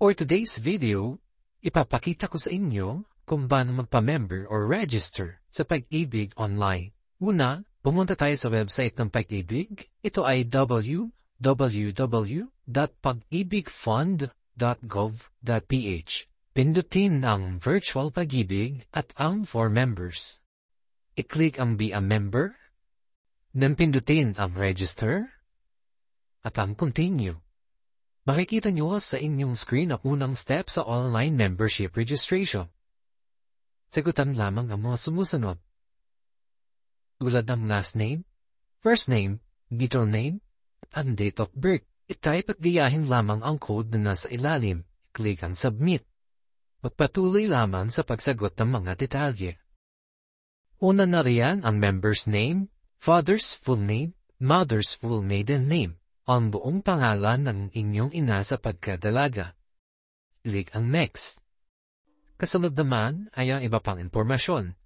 For today's video, ipapakita ko sa inyo kung paano magpa-member or register sa Pag-ibig online. Una, pumunta tayo sa website ng Pag-ibig. Ito ay www.pagibigfund.gov.ph. Pindutin ang Virtual Pag-ibig at ang For Members. I-click ang Be a Member, then pindutin ang Register at ang Continue. Makikita nyo sa inyong screen ang unang step sa online membership registration. Sagutan lamang ang mga sumusunod. Tulad ng last name, first name, middle name, at date of birth. I-type at gayahin lamang ang code na nasa ilalim. Click ang Submit. Magpatuloy lamang sa pagsagot ng mga detalye. Una na riyan ang member's name, father's full name, mother's full maiden name, ang buong pangalan ng inyong ina sa pagkadalaga. Click ang Next. Kasunod naman ay ang iba pang impormasyon,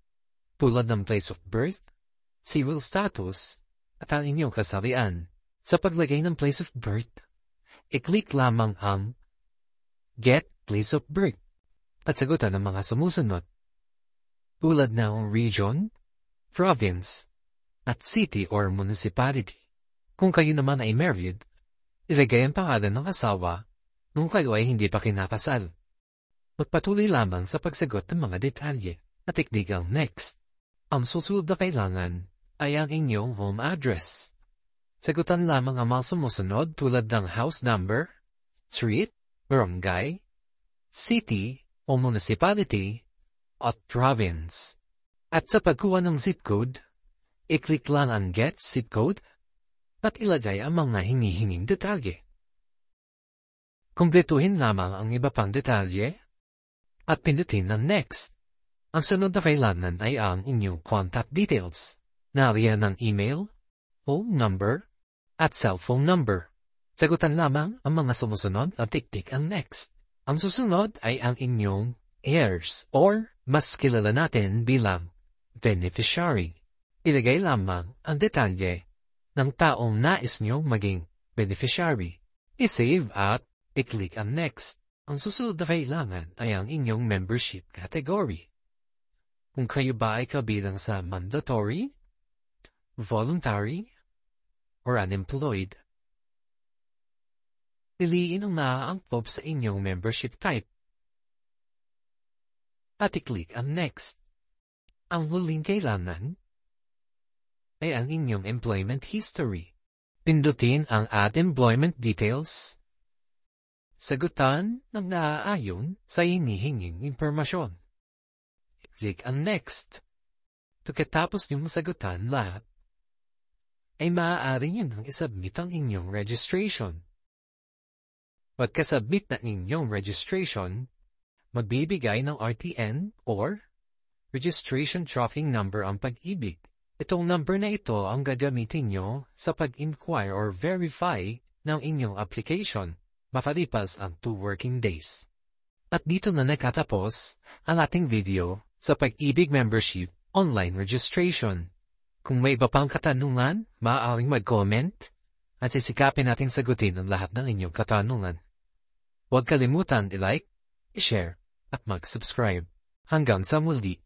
tulad ng place of birth, civil status, at ang inyong kasarian. Sa paglagay ng place of birth, i-click lamang ang Get Place of Birth at sagutan ng mga sumusunod, tulad ng region, province, at city or municipality. Kung kayo naman ay married, ilagay ang pangalan ng asawa nung kayo ay hindi pa kinakasal. Magpatuloy lamang sa pagsagot ng mga detalye at i-click ang Next. Ang susunod na kailangan ay ang inyong home address. Sagutan lamang ang mga sumusunod tulad ng house number, street, barangay, city o municipality, at province. At sa pagkuha ng zip code, i-click lang ang Get Zip Code at ilagay ang mga hinihinging detalye. Kumpletuhin lamang ang iba pang detalye at pindutin ang Next. Ang sunod na kailangan ay ang inyong contact details. Nariyan ang email, phone number, at cellphone number. Sagutan lamang ang mga sumusunod at i-click ang Next. Ang susunod ay ang inyong heirs or mas kilala natin bilang beneficiary. Ilagay lamang ang detalye ng taong nais nyo maging beneficiary. I-save at i-click ang Next. Ang susunod na kailangan ay ang inyong membership category. Kung kayo ba ay kabilang sa mandatory, voluntary, or unemployed. Piliin ang naaangkop sa inyong membership type. At i-click ang Next. Ang huling kailangan ay ang inyong employment history. Pindutin ang Add Employment Details. Sagutan ng naaayon sa hinihinging impormasyon. I-click ang Next. Pagkatapos niyong sagutan lahat, ay maaari niyo nang isubmit ang inyong registration. Pagkasubmit na inyong registration, magbibigay ng RTN or Registration Tracking Number ang Pag-ibig. Itong number na ito ang gagamitin nyo sa pag-inquire or verify ng inyong application, makalipas ang 2 working days. At dito na nakatapos ang ating video sa Pag-ibig Membership Online Registration. Kung may iba pang katanungan, maaaring mag-comment at sisikapin nating sagutin ang lahat ng inyong katanungan. Huwag kalimutan i-like, i-share, at mag-subscribe. Hanggang sa muli.